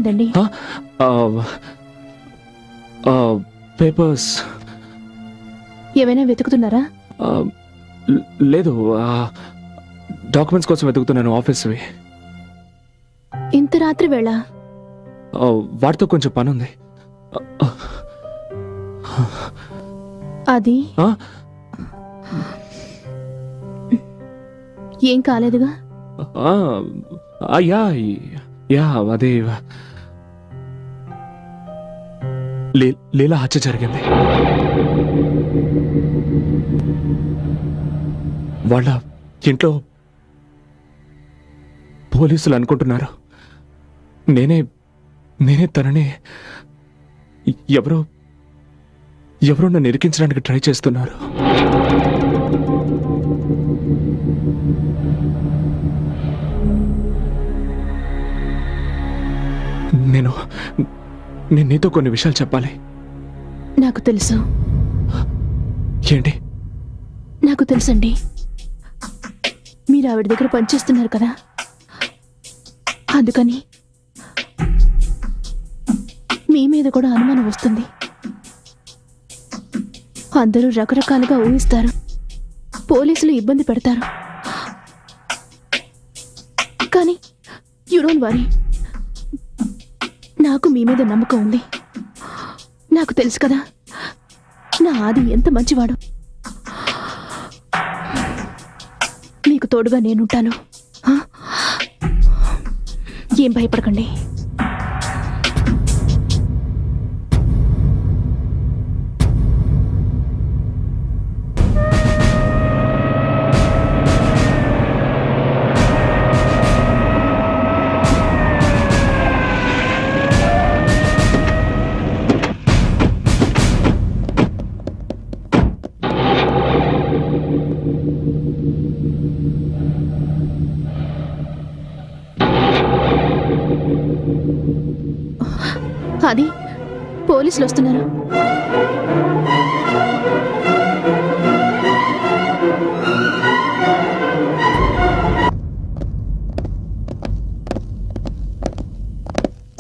ఏమైందండి? పేపర్స్ ఏమైనా వెతుకుతున్నారా? లేదు, డాక్యుమెంట్స్ కోసం వెతుకుతున్నాను, ఆఫీస్వి. ఇంత రాత్రి వేళ? వాటితో కొంచెం పని ఉంది. అది ఏం కాలేదుగా? యా అదే లీలా హత్య జరిగింది. వాళ్ళ ఇంట్లో పోలీసులు అనుకుంటున్నారు నేనే తనని ఎవరో నన్ను ఇరికించడానికి ట్రై చేస్తున్నారు. నేను నీతో కొన్ని విషయాలు చెప్పాలి. నాకు తెలుసు. ఏంటి? నాకు తెలుసండి. మీరు ఆవిడ దగ్గర పనిచేస్తున్నారు కదా, అందుకని మీ మీద కూడా అనుమానం వస్తుంది. అందరూ రకరకాలుగా ఊహిస్తారు, పోలీసులు ఇబ్బంది పెడతారు. కానీ యు డోంట్ వరీ, నాకు మీ మీద నమ్మకం ఉంది. నాకు తెలుసు కదా నా ఆది ఎంత మంచివాడు. మీకు తోడుగా నేనుంటాను. ఏం భయపడకండి. అది పోలీసులు వస్తున్నారు.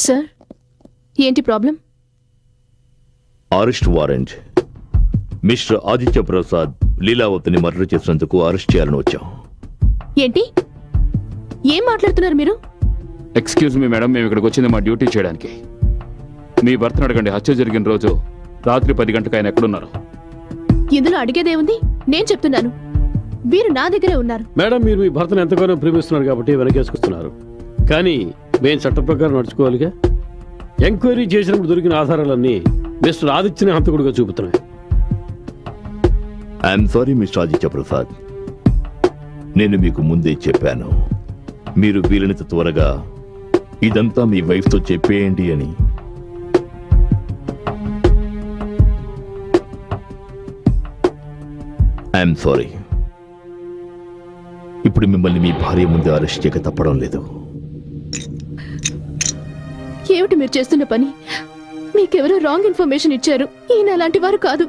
సార్, ఏంటి problem? Arrest warrant. Mister Aditya Prasad లీలావతిని మర్డర్ చేసినందుకు అరెస్ట్ చేయాలని వచ్చాం. ఏంటి? ఏం మాట్లాడుతున్నారు మీరు? ఎక్స్క్యూజ్ మీ మేడం, మేము ఇక్కడికి వచ్చింది మా డ్యూటీ చేయడానికి. మీ భర్తను అడగండి, హత్య జరిగిన రోజు రాత్రి 10 గంటలకు ఆయన ఎక్కడున్నారు? ఇందులో అడిగేదేముంది? నేను చెప్తున్నాను, మీరు నా దగ్గరే ఉన్నారు. మేడం, మీరు మీ భర్తను ఎంతగానో ప్రేమిస్తున్నారు కాబట్టి వెనకేసుకొస్తున్నారు. కానీ మేము చట్ట ప్రకారం నడుచుకోవాలిగా. ఎంక్వైరీ చేసినప్పుడు దొరికిన ఆధారాలన్నీ మిస్టర్ ఆదిత్యని హంతకుడుగా చూపుతున్నాయి. I'm sorry mister Aditya Prasad, నేను మీకు ముందే చెప్పాను, మీరు వీలైనంత త్వరగా ఇదంతా మీ వైఫ్తో చెప్పేయండి అని. I'm sorry. ఇప్పుడు మిమ్మల్ని మీ భార్య ముందే అరెస్ట్ చేయక తప్పడం లేదు. ఏమిటి మీరు చేస్తున్న పని? మీకెవరో రాంగ్ ఇన్ఫర్మేషన్ ఇచ్చారు. ఈయన అలాంటి వారు కాదు.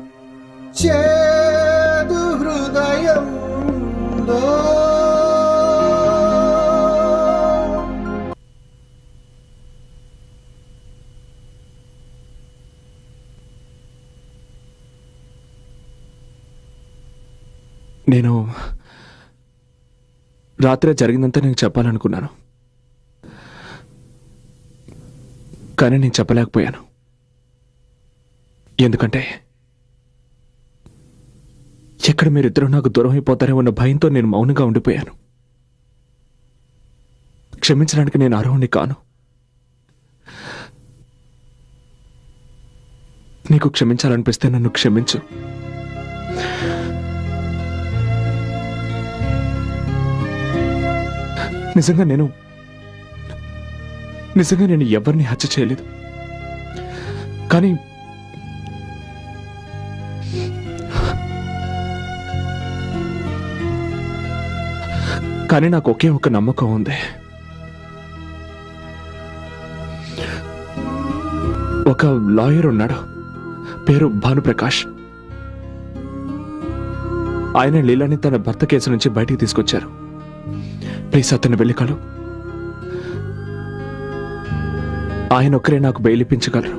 నేను రాత్రి జరిగిందంతా నేను చెప్పాలనుకున్నాను, కానీ నేను చెప్పలేకపోయాను. ఎందుకంటే ఎక్కడ మీరిద్దరూ నాకు దూరం అయిపోతారే ఉన్న భయంతో నేను మౌనంగా ఉండిపోయాను. క్షమించడానికి నేను అర్హుణ్ణి కాను. నీకు క్షమించాలనిపిస్తే నన్ను క్షమించు. నిజంగా నేను ఎవరిని హత్య చేయలేదు. కానీ నాకు ఒకే ఒక నమ్మకం ఉంది. ఒక లాయర్ ఉన్నాడు, పేరు భానుప్రకాష్. ఆయన లీలాని తన భర్త కేసు నుంచి బయటికి తీసుకొచ్చారు. ప్లీజ్ అతన్ని వెళ్ళి కలు. ఆయన ఒక్కరే నాకు బెయిల్ ఇప్పించగలరు.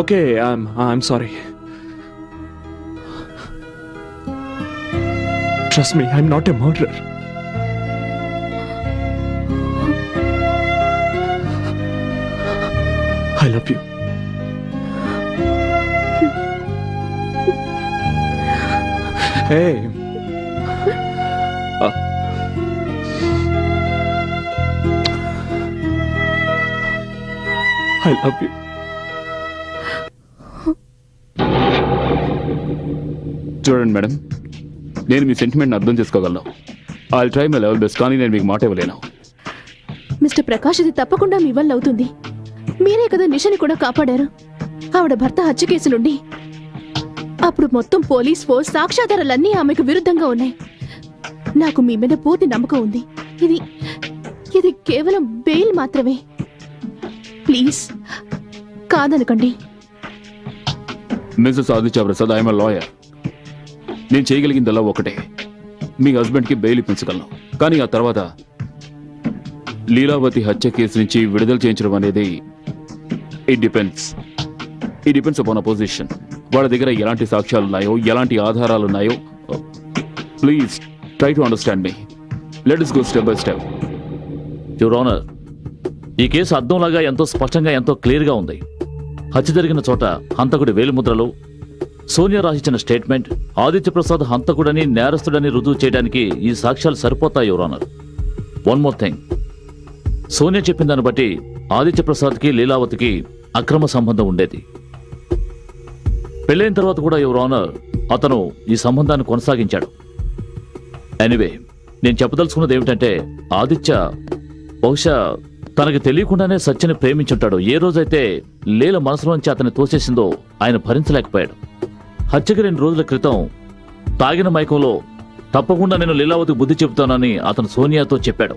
Okay, I'm sorry. Trust me, I'm not a murderer. I love you. Hey. I love you. చూడండి మేడం, నేను మీ సెంటిమెంట్ని అర్థం చేసుకోగలను. I'll try my level best, కానీ నేను మీకు మాట ఇవ్వలేను. మిస్టర్ ప్రకాష్, ఇది తప్పకుండా మీ వల్ల అవుతుంది. మీరే కదా నిషని కూడా కాపాడారు. ఆవిడ భర్త హత్య కేసు నుండి. అప్పుడు మొత్తం పోలీస్ ఫోర్స్, సాక్ష్యాధారాలన్నీ ఆమెకు విరుద్ధంగా ఉన్నాయి. నాకు మీ మీద పూర్తి నమ్మకం ఉంది. ఇది కేవలం బెయిల్ మాత్రమే. ప్లీజ్ కాదనకండి. Mrs Aditya Prasad, I'm a lawyer. నేను చేయగలిగిందల్లా ఒకటే, మీ హస్బెండ్కి బెయిల్ ఇప్పించగలను. కానీ ఆ తర్వాత లీలావతి హత్య కేసు నుంచి విడుదల చేయించడం అనేది ఇట్ డిపెండ్స్ అపాన్ అపోజిషన్. వాళ్ళ దగ్గర ఎలాంటి సాక్ష్యాలు ఉన్నాయో, ఎలాంటి ఆధారాలు ఉన్నాయో. Please try to understand me. Let us go step by step. Your honour, ఈ కేసు అద్దంలాగా ఎంతో స్పష్టంగా, ఎంతో క్లియర్గా ఉంది. హత్య జరిగిన చోట హంతకుడి వేలిముద్రలు, సోనియా రాసిచ్చిన స్టేట్మెంట్, ఆదిత్య ప్రసాద్ హంతకుడని, నేరస్తుడని రుజువు చేయడానికి ఈ సాక్ష్యాలు సరిపోతాయి your honour. One more thing, Sonia చెప్పిన దాన్ని బట్టి ఆదిత్య ప్రసాద్కి లీలావతికి అక్రమ సంబంధం ఉండేది. పెళ్ళైన తర్వాత కూడా యువర్ ఆనర్ అతను ఈ సంబంధాన్ని కొనసాగించాడు. ఎనీవే, నేను చెప్పదలుచుకున్నది ఏమిటంటే, ఆదిత్య బహుశా తనకి తెలియకుండానే సత్యని ప్రేమించుంటాడు. ఏ రోజైతే లీల మనసులోంచి అతన్ని తోసేసిందో ఆయన భరించలేకపోయాడు. హత్యకి 2 రోజుల క్రితం తాగిన మైకంలో తప్పకుండా నేను లీలావతికి బుద్ధి చెబుతానని అతను సోనియాతో చెప్పాడు.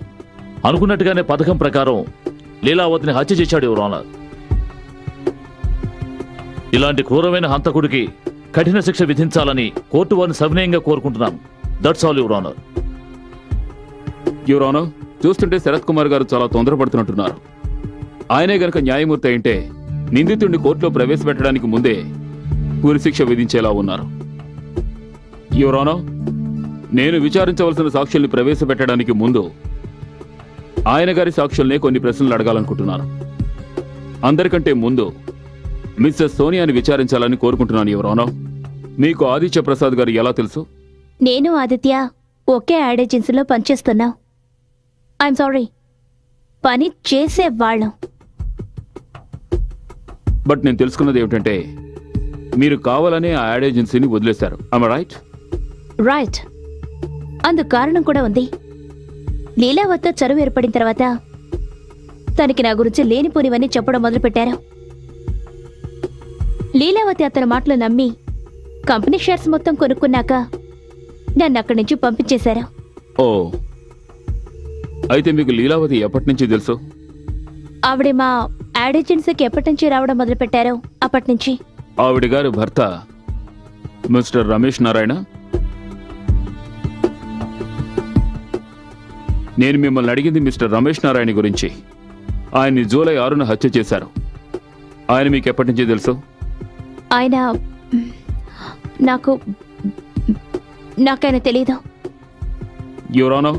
అనుకున్నట్టుగానే పథకం ప్రకారం లీలావతిని హత్య చేశాడు యువర్ ఆనర్. ఇలాంటి క్రూరమైన హంతకుడికి కఠిన శిక్ష విధించాలని కోర్టు వారిని సవినయంగా కోరుకుంటున్నాం. That's all your honour. Your honour, చూస్తుంటే శరత్ కుమార్ గారు చాలా తొందరపడుతున్నట్టున్నారు. ఆయనే గనక న్యాయమూర్తి అయితే నిందితుడిని కోర్టులో ప్రవేశపెట్టడానికి ముందే ఉరిశిక్ష విధించేలా ఉన్నారు. యువర్ ఆనర్, నేను విచారించవలసిన సాక్షుల్ని ప్రవేశపెట్టడానికి ముందు ఆయన గారి సాక్షుల్నే కొన్ని ప్రశ్నలు అడగాలనుకుంటున్నాను. అందరికంటే ముందు మిస్సెస్ సోనియాని విచారించాలని కోరుకుంటున్నాను యువర్ ఆనర్. మీకు ఆదిత్య ప్రసాద్ గారు ఎలా తెలుసు? నేను ఆదిత్య ఒకే యాడ్ ఏజెన్సీలో పనిచేస్తున్నాం. ఐఎమ్ సారీ, పని చేసేవాళ్ళం. బట్ నేను తెలుసుకున్నది ఏమిటంటే, మీరు కావాలనే ఆ యాడ్ ఏజెన్సీని వదిలేశారు. I'm right? రైట్. అందుకు కారణం కూడా ఉంది. లీలావతితో చరువు ఏర్పడిన తర్వాత తనకి నా గురించి లేనిపోనివన్నీ చెప్పడం మొదలుపెట్టారు. లీలావతి అతని మాటలు నమ్మి కంపెనీ షేర్స్ మొత్తం కొనుక్కున్నాక నన్ను అక్కడి నుంచి పంపించేశారు. ఓ, అయితే మీకు లీలావతి ఎప్పటి నుంచి తెలుసు? ఆవిడ మా యాడ్ ఏజెన్సీకి ఎప్పటి నుంచి రావడం మొదలుపెట్టారో అప్పటి నుంచి. ఆవిడ గారి భర్త మిస్టర్ రమేష్ నారాయణ. నేను మిమ్మల్ని అడిగింది మిస్టర్ రమేష్ నారాయణ గురించి. ఆయన్ని జూలై 6న హత్య చేశారు. ఆయన మీకు ఎప్పటి నుంచి తెలుసు? ఆయన నాకైనా తెలీదు. యువర్ ఆనర్,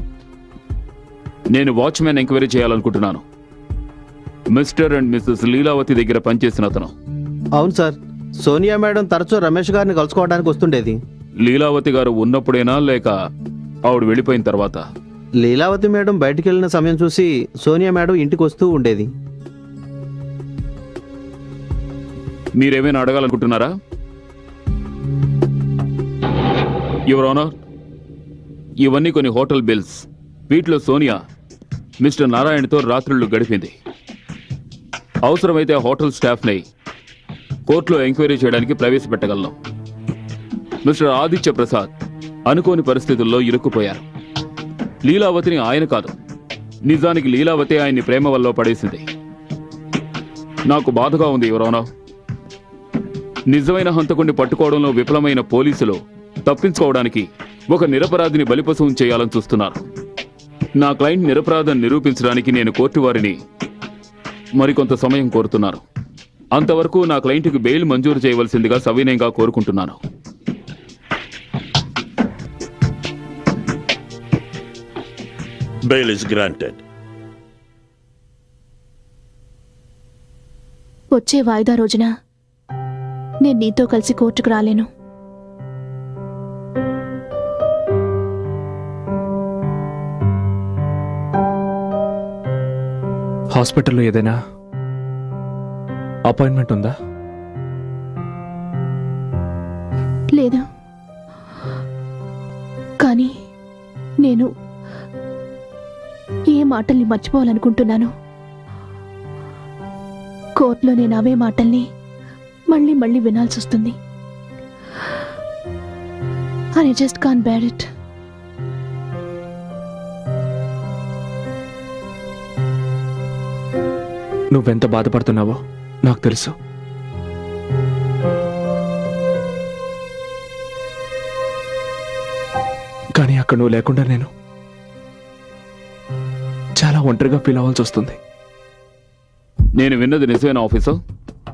నేను వాచ్మెన్ ఎంక్వైరీ చేయాలనుకుంటున్నాను. మిస్టర్ అండ్ మిస్సెస్ లీలావతి దగ్గర పనిచేసిన అతను. అవును సార్, సోనియా మేడం తరచూ రమేష్ గారిని కలుసుకోవడానికి వస్తుండేది. లీలావతి గారు ఉన్నప్పుడేనా లేక ఆవిడ వెళ్ళిపోయిన తర్వాత? లీలావతి మేడం బయటికి వెళ్ళిన సమయం చూసి సోనియా మేడం ఇంటికి వస్తూ ఉండేది. మీరేమైనా అడగాలనుకుంటున్నారా? యువర్ ఆనర్, ఇవన్నీ కొన్ని హోటల్ బిల్స్. వీటిలో సోనియా మిస్టర్ నారాయణతో రాత్రుళ్ళు గడిపింది. అవసరమైతే ఆ హోటల్ స్టాఫ్ని కోర్టులో ఎంక్వైరీ చేయడానికి ప్రవేశపెట్టగలను. మిస్టర్ ఆదిత్య ప్రసాద్ అనుకోని పరిస్థితుల్లో ఇరుక్కుపోయారు. లీలావతిని ఆయన కాదు, నిజానికి లీలావతి ఆయన్ని ప్రేమ వల్ల పడేసింది. నాకు బాధగా ఉంది యువర్ ఆనర్. నిజమైన హంతకుడిని పట్టుకోవడంలో విఫలమైన పోలీసులు తప్పించుకోవడానికి ఒక నిరపరాధిని బలిపశువును చేయాలని చూస్తున్నారు. నా క్లయింట్ నిరపరాధం నిరూపించడానికి నేను కోర్టు వారిని మరికొంత సమయం కోరుతున్నాను. అంతవరకు నా క్లయింట్కి బెయిల్ మంజూరు చేయవలసిందిగా సవినయంగా కోరుకుంటున్నాను. Bail is granted. వచ్చే వాయిదా రోజున నేను నీతో కలిసి కోర్టుకు రాలేను. హాస్పిటల్లో ఏదైనా అపాయింట్మెంట్ ఉందా? లేదా, కానీ నేను ఏ మాటల్ని మర్చిపోవాలనుకుంటున్నాను. కోర్టులో నేను అవే మాటల్ని మళ్ళీ మళ్ళీ వినాల్సి వస్తుంది. I just can't bear it. నువ్వెంత బాధపడుతున్నావో నాకు తెలుసు. కానీ అక్కడ నువ్వు లేకుండా నేను చాలా ఒంటరిగా ఫీల్ అవ్వాల్సి వస్తుంది. నేను విన్నది నిజమేనా ఆఫీసర్?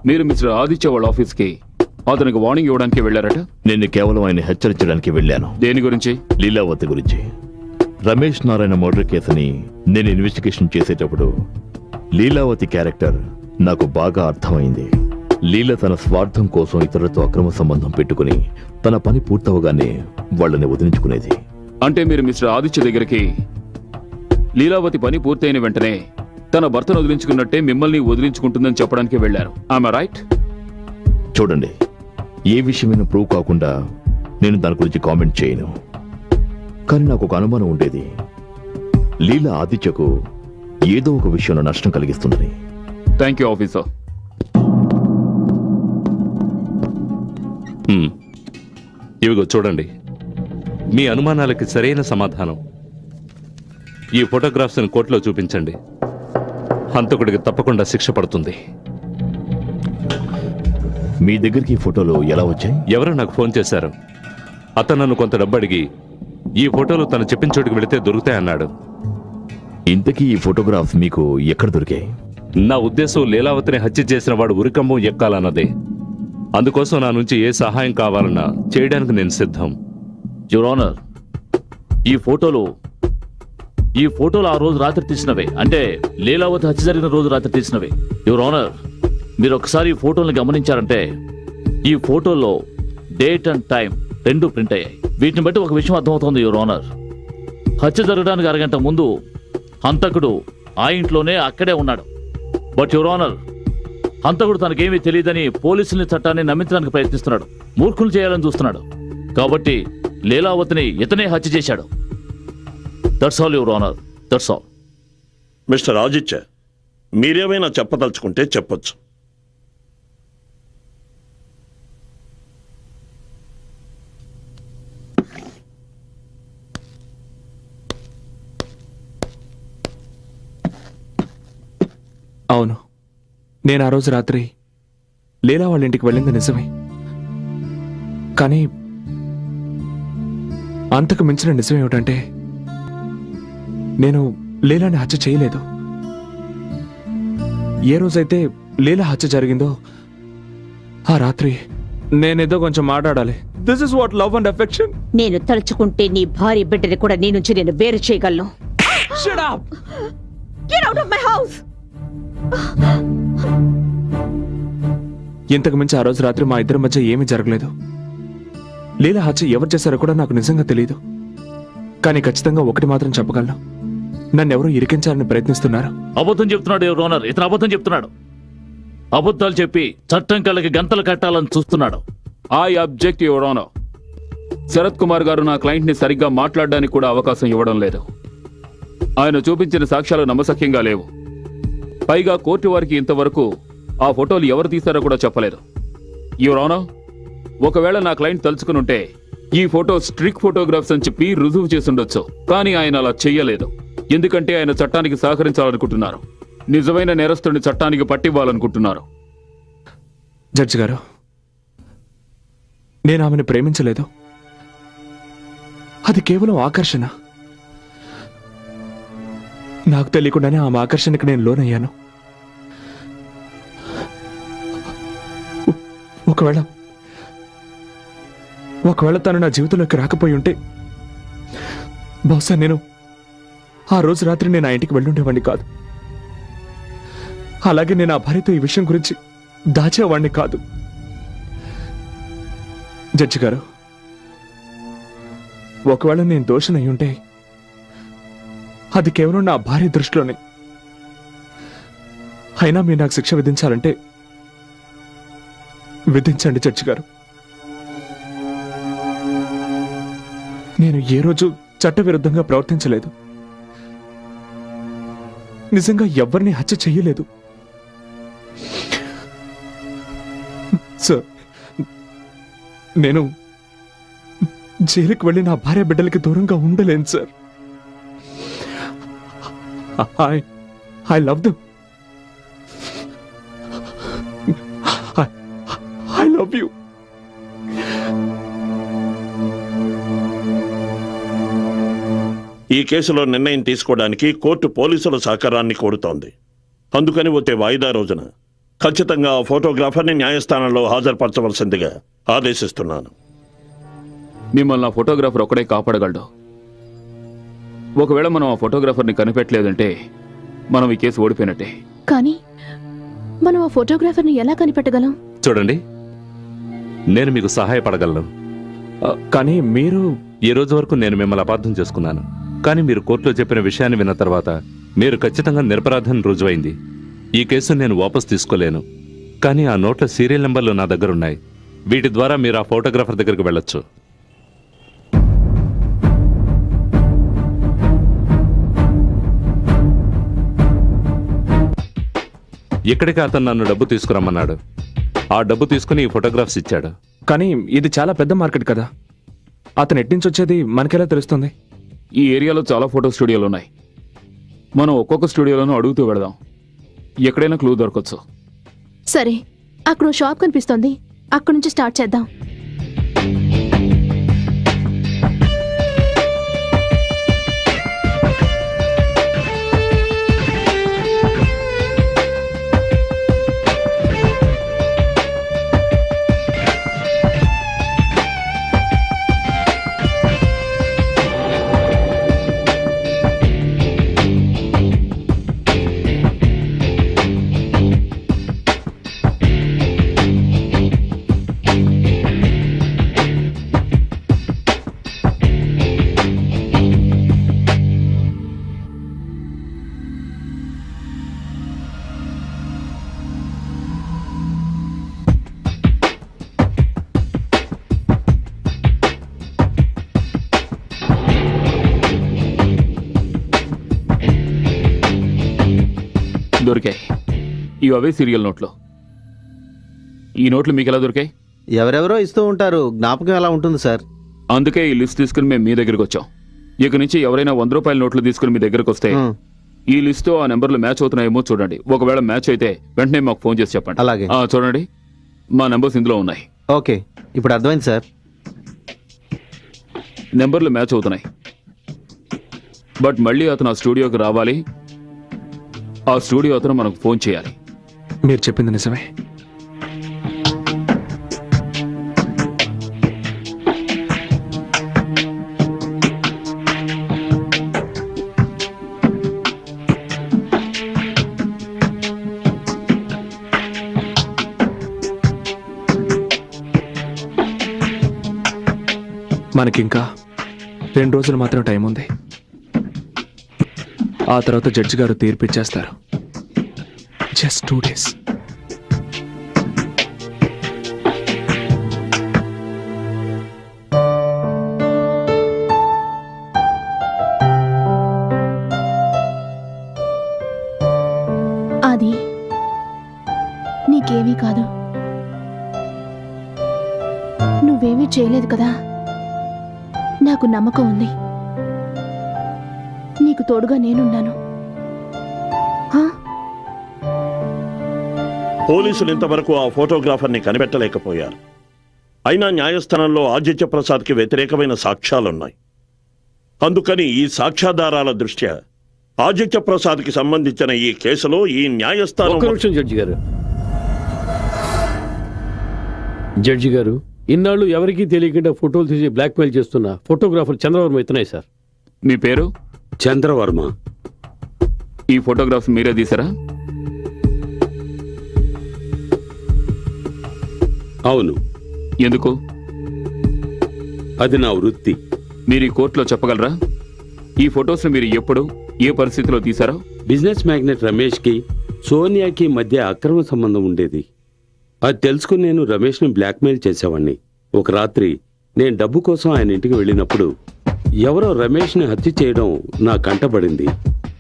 మీరు మిస్టర్ ఆదిత్య వాళ్ళ ఆఫీస్కి అతనికి వార్నింగ్ ఇవ్వడానికి వెళ్ళారట? నేను కేవలం ఆయన హెచ్చరించడానికి వెళ్ళాను. దేని గురించి? లీలావతి గురించి. రమేష్ నారాయణ మర్డర్ కేసుని నేను ఇన్వెస్టిగేషన్ చేసేటప్పుడు లీలావతి క్యారెక్టర్ నాకు బాగా అర్థమైంది. లీల తన స్వార్థం కోసం ఇతరులతో అక్రమ సంబంధం పెట్టుకుని తన పని పూర్తవగానే వాళ్ళని వదిలించుకునేది. అంటే మీరు మిస్టర్ ఆదిత్య దగ్గరికి లీలావతి పని పూర్తయిన వెంటనే తన భర్తను వదిలించుకున్నట్టే మిమ్మల్ని వదిలించుకుంటుందని చెప్పడానికి వెళ్ళారు. ఆమె రైట్? చూడండి, ఏ విషయమైనా ప్రూవ్ కాకుండా నేను దాని గురించి కామెంట్ చేయను. కానీ నాకు ఒక అనుమానం ఉండేది, లీలా ఆదిత్యకు ఏదో ఒక విషయంలో నష్టం కలిగిస్తుందని. Thank you officer. ఇవిగో చూడండి, మీ అనుమానాలకి సరైన సమాధానం. ఈ ఫోటోగ్రాఫ్స్ని కోర్టులో చూపించండి. హంతకుడికి తప్పకుండా శిక్ష పడుతుంది. మీ దగ్గరికి ఈ ఫోటోలు ఎలా వచ్చాయి? ఎవరో నాకు ఫోన్ చేశారు. అతను నన్ను కొంత డబ్బు అడిగి ఈ ఫోటోలు తను చెప్పిన చోటుకి వెళితే దొరుకుతాయన్నాడు. ఇంతకీ ఈ ఫోటోగ్రాఫ్స్ మీకు ఎక్కడ దొరికాయి? నా ఉద్దేశం లీలావతిని హత్య చేసిన వాడు ఉరికంబం ఎక్కాలన్నదే. అందుకోసం నా నుంచి ఏ సహాయం కావాలన్నా చేయడానికి నేను సిద్ధం. యువర్ ఆనర్, ఈ ఫోటోలు ఆ రోజు రాత్రి తీసినవే. అంటే లీలావతి హత్య జరిగిన రోజు రాత్రి తీసినవే. యువర్ ఆనర్, మీరు ఒకసారి ఈ ఫోటోలను గమనించారంటే ఈ ఫోటోలో డేట్ అండ్ టైం రెండు ప్రింట్ అయ్యాయి. వీటిని బట్టి ఒక విషయం అర్థమవుతోంది యువర్ ఆనర్. హత్య జరగడానికి అరగంట ముందు హంతకుడు ఆ ఇంట్లోనే అక్కడే ఉన్నాడు. బట్ యువర్ ఆనర్, హంతకుడు తనకేమీ తెలియదని పోలీసుల్ని చట్టాన్ని నమ్మించడానికి ప్రయత్నిస్తున్నాడు. మూర్ఖులు చేయాలని చూస్తున్నాడు. కాబట్టి లీలావతిని ఇతనే హత్య చేశాడు. That's all your honour, that's all. Mister Aditya, మీరేమైనా చెప్పదలుచుకుంటే చెప్పొచ్చు. అవును, నేను ఆ రోజు రాత్రి లీలా వాళ్ళ ఇంటికి వెళ్ళింది నిజమే. కానీ అంతకు మించిన నిజం ఏమిటంటే నేను లీలాని హత్య చేయలేదు. ఏ రోజైతే లీలా హత్య జరిగిందో ఆ రాత్రి నేనేదో కొంచెం మాట్లాడాలి. This is what love and affection. నేను తలుచుకుంటే నీ భార్య బిడ్డని కూడా నీ నుంచి నేను వేరు చేయగలను. Shut up! Get out of my house! ఇంతకు మించి ఆ రోజు రాత్రి మా ఇద్దరి మధ్య ఏమీ జరగలేదు. లీలా హత్య ఎవరు చేశారో కూడా నాకు నిజంగా తెలియదు. కానీ ఖచ్చితంగా ఒకటి మాత్రం చెప్పగలను, నన్నెవరో ఇరికించాలని ప్రయత్నిస్తున్నారు. అబద్ధం చెప్తున్నాడు యువర్ ఆనర్, ఇతను అబద్ధం చెప్తున్నాడు. అబద్ధాలు చెప్పి చట్టం కళ్ళకి గంతలు కట్టాలని చూస్తున్నాడు. I object your honour. Sharath Kumar గారు నా క్లయింట్ ని సరిగ్గా మాట్లాడడానికి కూడా అవకాశం ఇవ్వడం లేదు. ఆయన చూపించిన సాక్ష్యాలు నమ్మశక్యంగా లేవు. పైగా కోర్టు వారికి ఇంతవరకు ఆ ఫోటోలు ఎవరు తీశారో కూడా చెప్పలేదు. యువర్ ఆనర్, ఒకవేళ నా క్లయింట్ తలుచుకుని ఉంటే ఈ ఫోటో స్ట్రిక్ ఫోటోగ్రాఫ్స్ అని చెప్పి రుజువు చేసుండొచ్చు. కానీ ఆయన అలా చెయ్యలేదు. ఎందుకంటే ఆయన చట్టానికి సహకరించాలనుకుంటున్నారు. నిజమైన నేరస్తుడిని చట్టానికి పట్టివ్వాలనుకుంటున్నారు. జడ్జి గారు, నేను ఆమెను ప్రేమించలేదు. అది కేవలం ఆకర్షణ. నాకు తెలియకుండానే ఆమె ఆకర్షణకి నేను లోనయ్యాను. ఒకవేళ తను నా జీవితంలోకి రాకపోయి ఉంటే బహుశా నేను ఆ రోజు రాత్రి నేను ఆ ఇంటికి వెళ్ళుండేవాడిని కాదు. అలాగే నేను ఆ భార్యతో ఈ విషయం గురించి దాచేవాడిని కాదు. జడ్జి గారు, ఒకవేళ నేను దోషినై ఉంటే అది కేవలం నా భార్య దృష్టిలోనే. అయినా మీరు నాకు శిక్ష విధించాలంటే విధించండి జడ్జి గారు. నేను ఏ రోజు చట్టవిరుద్ధంగా ప్రవర్తించలేదు. నిజంగా ఎవరిని హత్య చెయ్యలేదు. సార్, నేను జైలుకి వెళ్ళి నా భార్య బిడ్డలకి దూరంగా ఉండలేను sir. I love them. I love you. ఈ కేసులో నిర్ణయం తీసుకోవడానికి కోర్టు పోలీసుల సహకారాన్ని కోరుతోంది. అందుకని వచ్చే వాయిదా రోజున ఖచ్చితంగా ఆ ఫోటోగ్రాఫర్ని న్యాయస్థానంలో హాజరుపరచవలసిందిగా ఆదేశిస్తున్నాను. మిమ్మల్ని ఆ ఫోటోగ్రాఫర్ ఒక్కడే కాపాడగలడు. ఒకవేళ మనం ఆ ఫోటోగ్రాఫర్ని కనిపెట్టలేదంటే మనం ఈ కేసు ఓడిపోయినట్టే. కానీ మనం ఆ ఫోటోగ్రాఫర్ని ఎలా కనిపెట్టగలం? చూడండి, నేను మీకు సహాయపడగలను. కానీ మీరు ఈ రోజు వరకు నేను మిమ్మల్ని అపార్థం చేసుకున్నాను. కానీ మీరు కోర్టులో చెప్పిన విషయాన్ని విన్న తర్వాత మీరు ఖచ్చితంగా నిరపరాధం రుజువైంది. ఈ కేసును నేను వాపస్ తీసుకోలేను. కానీ ఆ నోట్ల సీరియల్ నెంబర్లు నా దగ్గర ఉన్నాయి. వీటి ద్వారా మీరు ఆ ఫోటోగ్రాఫర్ దగ్గరికి వెళ్ళొచ్చు. ఇక్కడికి అతను నన్ను డబ్బు తీసుకురమ్మన్నాడు. ఆ డబ్బు తీసుకుని ఈ ఫోటోగ్రాఫ్స్ ఇచ్చాడు. కానీ ఇది చాలా పెద్ద మార్కెట్ కదా, అతను ఎట్నుంచి వచ్చేది మనకెలా తెలుస్తుంది? ఈ ఏరియాలో చాలా ఫోటో స్టూడియోలు ఉన్నాయి. మనం ఒక్కొక్క స్టూడియోలోనూ అడుగుతూ వెళదాం. ఎక్కడైనా క్లూ దొరకచ్చు. సరే, అక్కడ షాప్ కనిపిస్తోంది, అక్కడ నుంచి స్టార్ట్ చేద్దాం. దొరికాయి. ఇవి అవే సీరియల్ నోట్లు. ఈ నోట్లు మీకు ఎలా దొరికాయి? ఎవరెవరో ఇస్తూ ఉంటారు, జ్ఞాపకం ఎలా ఉంటుంది సార్? అందుకే ఈ లిస్ట్ తీసుకుని మేము మీ దగ్గరికి వచ్చాం. ఇక నుంచి ఎవరైనా 100 రూపాయల నోట్లు తీసుకుని మీ దగ్గరకు వస్తే ఈ లిస్టు ఆ నెంబర్లు మ్యాచ్ అవుతున్నాయేమో చూడండి. ఒకవేళ మ్యాచ్ అయితే వెంటనే మాకు ఫోన్ చేసి చెప్పండి. అలాగే. చూడండి, మా నెంబర్స్ ఇందులో ఉన్నాయి. ఓకే, ఇప్పుడు అర్థమైంది సార్. నెంబర్లు మ్యాచ్ అవుతున్నాయి. బట్ మళ్ళీ అతను ఆ స్టూడియోకి రావాలి. ఆ స్టూడియో అతను మనకు ఫోన్ చేయాలి. మీరు చెప్పింది నిజమే. మనకింకా 2 రోజులు మాత్రం టైం ఉంది. ఆ తర్వాత జడ్జి గారు తీర్పిచ్చేస్తారు. Just 2 days. అది నీకేమీ కాదు. నువ్వేమీ చేయలేదు కదా. నాకు నమ్మకం ఉంది. నీకు తోడుగా నేనున్నాను. పోలీసులు ఇంతవరకు ఆ ఫోటోగ్రాఫర్ని కనిపెట్టలేకపోయారు. అయినా న్యాయస్థానంలో ఆదిత్య ప్రసాద్కి వ్యతిరేకమైన సాక్ష్యాలున్నాయి. అందుకని ఈ సాక్ష్యాధారాల దృష్ట్యా ఆదిత్య ప్రసాద్కి సంబంధించిన ఈ కేసులో ఈ న్యాయస్థానం ఒక్క నిమిషం జడ్జి గారు ఇన్నాళ్ళు ఎవరికీ తెలియకుండా ఫోటోలు తీసి బ్లాక్మెయిల్ చేస్తున్న ఫోటోగ్రాఫర్ చంద్రవర్మ ఇతనే సార్. మీ పేరు? చంద్రవర్మ. ఈ ఫోటోగ్రాఫ్స్ మీరే తీసారా? అవును. ఎందుకు? అది నా వృత్తి. మీరు ఈ కోర్టులో చెప్పగలరా ఈ ఫొటోస్ మీరు ఎప్పుడు ఏ పరిస్థితిలో తీశారో? బిజినెస్ మ్యాగ్నెట్ రమేష్కి సోనియాకి మధ్య అక్రమ సంబంధం ఉండేది. అది తెలుసుకుని నేను రమేష్ని బ్లాక్మెయిల్ చేసేవాణ్ణి. ఒక రాత్రి నేను డబ్బు కోసం ఆయన ఇంటికి వెళ్ళినప్పుడు ఎవరో రమేష్ని హత్య చేయడం నా కంటపడింది.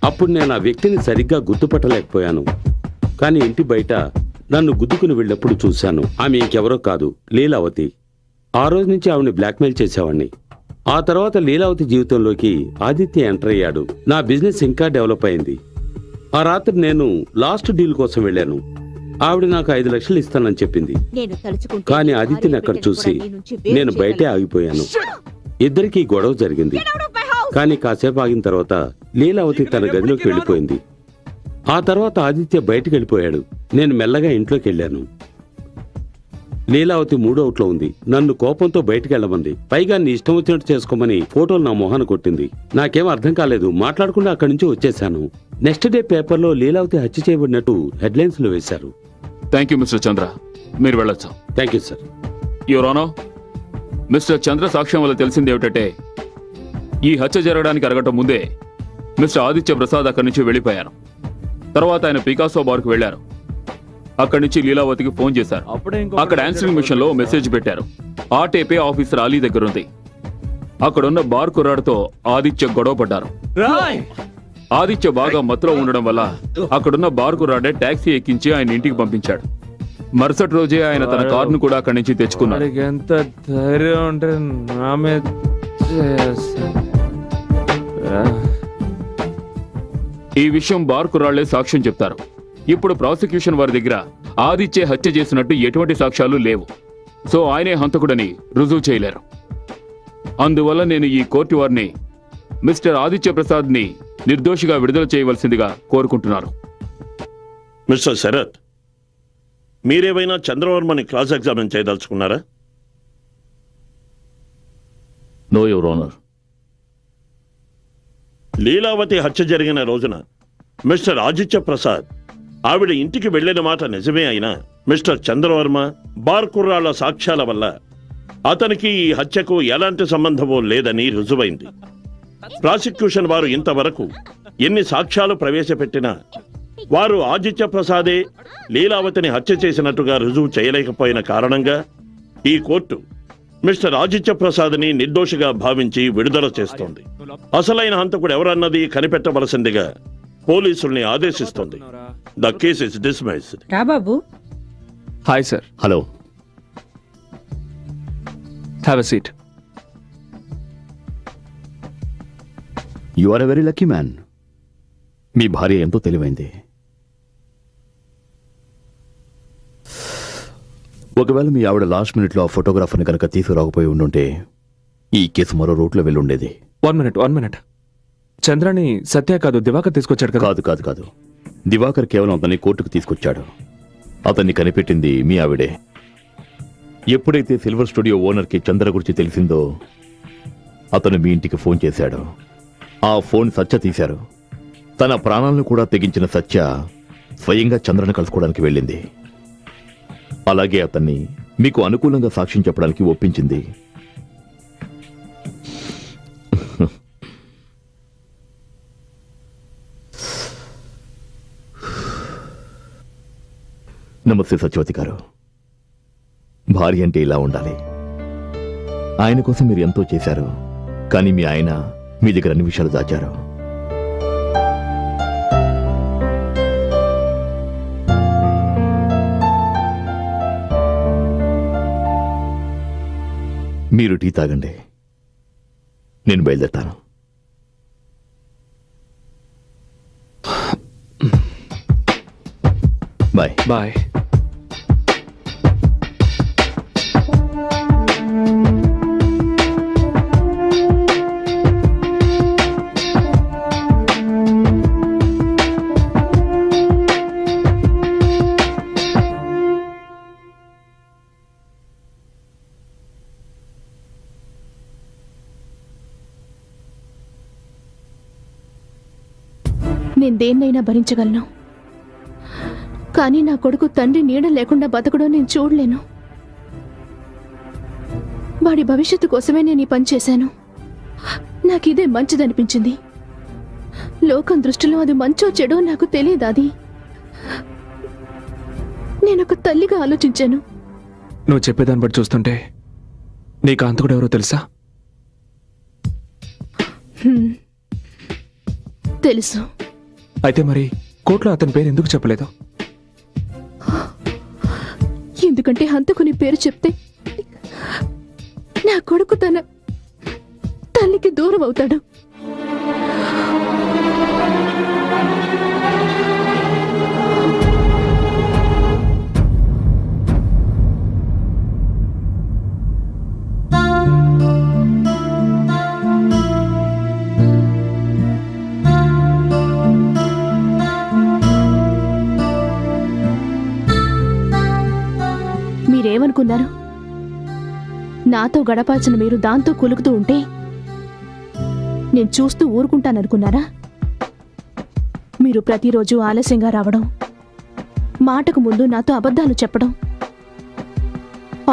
అప్పుడు నేను ఆ వ్యక్తిని సరిగ్గా గుర్తుపట్టలేకపోయాను. కానీ ఇంటి బయట నన్ను గుద్దుకుని వెళ్ళినప్పుడు చూశాను. ఆమె ఇంకెవరో కాదు, లీలావతి. ఆ రోజు నుంచి ఆవిడని బ్లాక్మెయిల్ చేసేవాణ్ణి. ఆ తర్వాత లీలావతి జీవితంలోకి ఆదిత్య ఎంటర్ అయ్యాడు. నా బిజినెస్ ఇంకా డెవలప్ అయింది. ఆ రాత్రి నేను లాస్ట్ డీల్ కోసం వెళ్ళాను. ఆవిడ నాకు 5 లక్షలు ఇస్తానని చెప్పింది. కానీ ఆదిత్యని అక్కడ చూసి నేను బయటే ఆగిపోయాను. ఇద్దరికీ గొడవ జరిగింది. కానీ కాసేపు ఆగిన తర్వాత లీలావతి తన గదిలోకి వెళ్ళిపోయింది. ఆ తర్వాత ఆదిత్య బయటికి వెళ్ళిపోయాడు. నేను మెల్లగా ఇంట్లోకి వెళ్ళాను. లీలావతి మూడవుట్లో ఉంది. నన్ను కోపంతో బయటికి వెళ్ళమంది. పైగా నీ ఇష్టం వచ్చినట్టు చేసుకోమని ఫోటోలు నా మొహాన కొట్టింది. నాకేం అర్థం కాలేదు. మాట్లాడకుండా అక్కడి నుంచి వచ్చేశాను. నెక్స్ట్ డే పేపర్లో లీలావతి హత్య చేయబడినట్టు హెడ్లైన్స్ లో వేశారు. థ్యాంక్ యూ మిస్టర్ చంద్ర, మీరు వెళ్ళొచ్చు. Thank you sir. Your honour, mister Chandra సాక్ష్యం వల్ల తెలిసింది ఏమిటంటే ఈ హత్య జరగడానికి అరగటం ముందే మిస్టర్ ఆదిత్య ప్రసాద్ అక్కడి నుంచి వెళ్ళిపోయారు. తర్వాత ఆయన పికాసో బార్కు వెళ్లారు. అక్కడి నుంచి లీలావతికి ఫోన్ చేశారు. అక్కడ ఆన్సరింగ్ మిషన్ లో మెసేజ్ పెట్టారు. ఆ టేపే ఆఫీసర్ అలీ దగ్గర ఉంది. అక్కడున్న బార్ కుర్రాడితో ఆదిత్య గొడవ పడ్డారు. ఆదిత్య బాగా మత్తులో ఉండడం వల్ల అక్కడున్న బార్ కుర్రాడే టాక్సీ ఎక్కించి ఆయన ఇంటికి పంపించాడు. మరుసటి రోజే ఆయన తన కారును కూడా అక్కడి నుంచి తెచ్చుకున్నాడు. ఎంత ధైర్యం ఉంటే నా మీద ఈ విషయం బార్ కుర్రాళ్లే సాక్ష్యం చెప్తారు. ఇప్పుడు ప్రాసిక్యూషన్ వారి దగ్గర ఆదిత్య హత్య చేసినట్టు ఎటువంటి సాక్ష్యాలు లేవు. సో ఆయనే హంతకుడని రుజువు చేయలేరు. అందువల్ల నేను ఈ కోర్టు వారిని మిస్టర్ ఆదిత్య ప్రసాద్ ని నిర్దోషిగా విడుదల చేయవలసిందిగా కోరుకుంటున్నారు. మిస్టర్ శరత్, మీరేమైనా చంద్రవర్మని క్రాస్ ఎగ్జామిన్ చేయదలుచుకున్నారా? No your honour. లీలావతి హత్య జరిగిన రోజున మిస్టర్ ఆదిత్య ప్రసాద్ ఆవిడ ఇంటికి వెళ్లిన మాట నిజమే అయినా మిస్టర్ చంద్రవర్మ బార్ కుర్రాళ్ల సాక్ష్యాల వల్ల అతనికి ఈ హత్యకు ఎలాంటి సంబంధమూ లేదని రుజువైంది. ప్రాసిక్యూషన్ వారు ఇంతవరకు ఎన్ని సాక్ష్యాలు ప్రవేశపెట్టినా వారు ఆదిత్య ప్రసాదే లీలావతిని హత్య చేసినట్టుగా రుజువు చేయలేకపోయిన కారణంగా ఈ కోర్టు మిస్టర్ ఆదిత్య ప్రసాద్ని నిర్దోషిగా భావించి విడుదల చేస్తోంది. అసలైన హంతకుడు ఎవరన్నది కనిపెట్టవలసిందిగా పోలీసుల్ని ఆదేశిస్తోంది. The case is dismissed. రాబాబు. Hi sir. Hello. Have a seat. You are a very lucky man. మీ భార్య ఎంతో తెలివైంది. ఒకవేళ మీ ఆవిడ లాస్ట్ మినిట్లో ఆ ఫోటోగ్రాఫర్ని కనుక తీసుకురాకపోయి ఉండుంటే ఈ కేసు మరో రూట్లో వెళ్ళి ఉండేది. 1 మినిట్. చంద్రాని సత్య కాదు దివాకర్ తీసుకొచ్చాడు కదా? కాదు. దివాకర్ కేవలం అతన్ని కోర్టుకు తీసుకొచ్చాడు. అతన్ని కనిపెట్టింది మీ ఆవిడే. ఎప్పుడైతే సిల్వర్ స్టూడియో ఓనర్కి చంద్ర గురించి తెలిసిందో అతను మీ ఇంటికి ఫోన్ చేశాడు. ఆ ఫోన్ సత్య తీశారు. తన ప్రాణాలను కూడా తెగించిన సత్య స్వయంగా చంద్రను కలుసుకోవడానికి వెళ్ళింది. అలాగే అతన్ని మీకు అనుకూలంగా సాక్ష్యం చెప్పడానికి ఒప్పించింది. నమస్తే సత్యవతి గారు. భార్య అంటే ఇలా ఉండాలి. ఆయన కోసం మీరు ఎంతో చేశారు. కానీ మీ ఆయన మీ దగ్గర అన్ని విషయాలు దాచారు. మీరు టీ తాగండి, నేను బయలుదేరుతాను. బాయ్. బాయ్. నేను దేన్నైనా భరించగలను, కానీ నా కొడుకు తండ్రి నీడ లేకుండా బతకడం నేను చూడలేను. వాడి భవిష్యత్తు కోసమే నేను ఈ పని చేశాను. నాకిదే మంచిదనిపించింది. లోకం దృష్టిలో అది మంచో చెడో నాకు తెలియదు. అది నేనొక తల్లిగా ఆలోచించాను. నువ్వు చెప్పేదాన్ని బట్టి చూస్తుంటే నీకు హంతకుడు ఎవరో తెలుసా? తెలుసు. అయితే మరి కోర్టులో అతని పేరు ఎందుకు చెప్పలేదు? ఎందుకంటే హంతకుని పేరు చెప్తే నా కొడుకు తన తల్లికి దూరం అవుతాడు. మీరేమనుకున్నారు? నాతో గడపాల్సిన మీరు దాంతో కులుకుతూ ఉంటే నేను చూస్తూ ఊరుకుంటాననుకున్నారా? మీరు ప్రతిరోజు ఆలస్యంగా రావడం, మాటకు ముందు నాతో అబద్ధాలు చెప్పడం,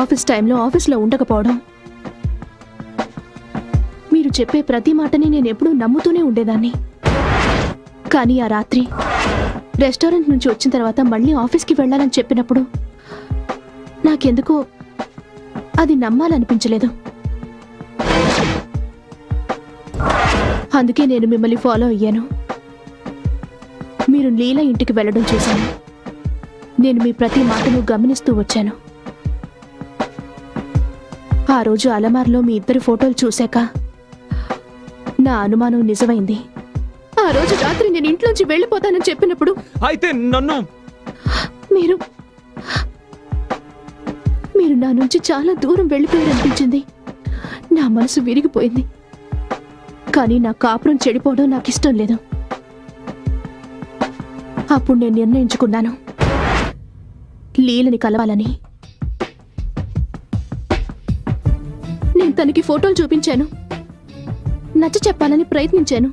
ఆఫీస్ టైంలో ఆఫీస్లో ఉండకపోవడం, మీరు చెప్పే ప్రతి మాటని నేను ఎప్పుడూ నమ్ముతూనే ఉండేదాన్ని. కానీ ఆ రాత్రి రెస్టారెంట్ నుంచి వచ్చిన తర్వాత మళ్ళీ ఆఫీస్కి వెళ్ళాలని చెప్పినప్పుడు నాకెందుకో అది నమ్మాలనిపించలేదు. అందుకే నేను మిమ్మల్ని ఫాలో అయ్యాను. మీరు లీలా ఇంటికి వెళ్ళడం చూశాను. నేను మీ ప్రతి మాటను గమనిస్తూ వచ్చాను. ఆ రోజు అలమార్లో మీ ఇద్దరి ఫోటోలు చూశాక నా అనుమానం నిజమైంది. ఆ రోజు రాత్రి నేను ఇంట్లోంచి వెళ్ళిపోతానని చెప్పినప్పుడు అయితే నన్ను మీరు నా నుంచి చాలా దూరం వెళ్ళిపోయారనిపించింది. నా మనసు విరిగిపోయింది. కానీ నా కాపురం చెడిపోవడం నాకు ఇష్టం లేదు. అప్పుడు నేను నిర్ణయించుకున్నాను, లీలని కలవాలని. నేను తనకి ఫోటోలు చూపించాను, నచ్చ చెప్పాలని ప్రయత్నించాను,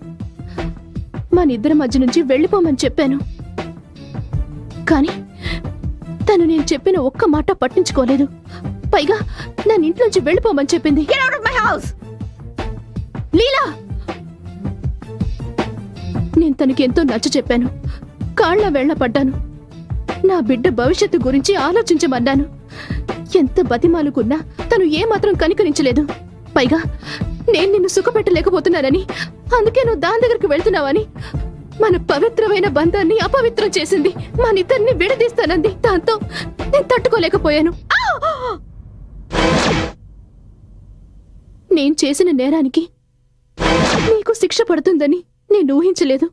మన ఇద్దరి మధ్య నుంచి వెళ్ళిపోమని చెప్పాను. కానీ తను నేను చెప్పిన ఒక్క మాట పట్టించుకోలేదు. పైగా నన్ను ఇంట్లోంచి వెళ్ళిపోమని చెప్పింది. లీలా, నేను తనకి ఎంతో నచ్చ చెప్పాను, కాళ్ళ వేళ్ల పడ్డాను, నా బిడ్డ భవిష్యత్తు గురించి ఆలోచించమన్నాను. ఎంత బతిమాలుకున్నా తను ఏమాత్రం కనికరించలేదు. పైగా నేను నిన్ను సుఖపెట్టలేకపోతున్నానని, అందుకే నువ్వు దాని దగ్గరికి వెళ్తున్నావని, మన పవిత్రమైన బంధాన్ని అపవిత్రం చేసింది, మన ఇద్దరిని విడదీస్తానంది. దాంతో నేను తట్టుకోలేకపోయాను. నేను చేసిన నేరానికి నీకు శిక్ష పడుతుందని నేను ఊహించలేదు.